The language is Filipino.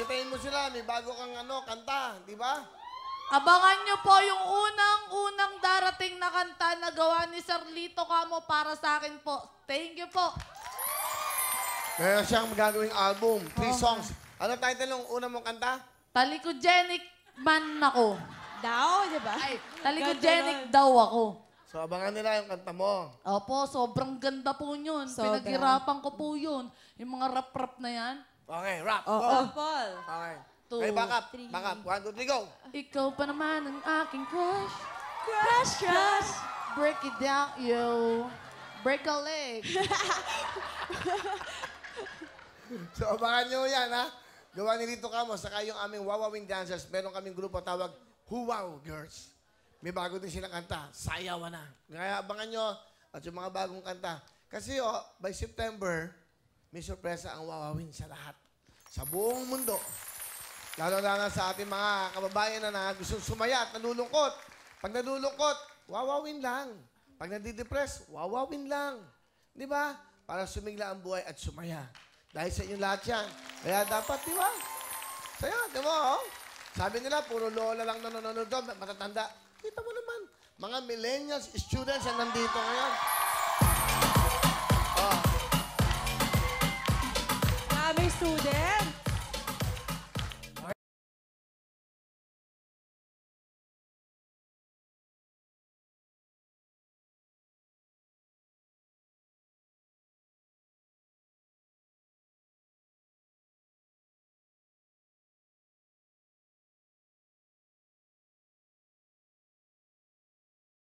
imbitahin mo sila. May bago kang kanta, di ba? Abangan nyo po yung unang darating na kanta na gawa ni Sir Lito Camo para sa akin po. Thank you po. Meron siyang gagawing album, 3 songs. Ano title ng una mong kanta? Talikogenic man ako. Daw, di ba? Ay, talikogenic daw ako. So, abangan nila yung kanta mo. Opo, sobrang ganda po yun. Sobra. Pinaghirapan ko po yun. Yung mga rap-rap na yan. Okay, rap. Oo, Go. Paul. Okay. Two, Okay, back up. three. Back up. 1, 2, 3, go. Ikaw pa naman ang aking crush. Crush, crush. Break it down, yo. Break a leg. So, abangan nyo yan, ha? Gawa ni Lito Camo, saka yung aming wawawing dancers, meron kaming grupo tawag Huwaw Girls. May bago din silang kanta, Sayawan na. Kaya abangan nyo at yung mga bagong kanta. Kasi by September, may sorpresa ang wawawin sa lahat. Sa buong mundo. Lalo na sa ating mga kababayan na gusto sumaya at nalulungkot. Pag nalulungkot, wawawin lang. Pag nadidepress, wawawin lang. Di ba? Para sumigla ang buhay at sumaya. Dahil sa inyo lahat yan. Kaya dapat, di ba? Saya, di mo, oh? Sabi nila, puro lola lang nanonood doon, matatanda. Kita mo naman, mga millennials, students na nandito ngayon.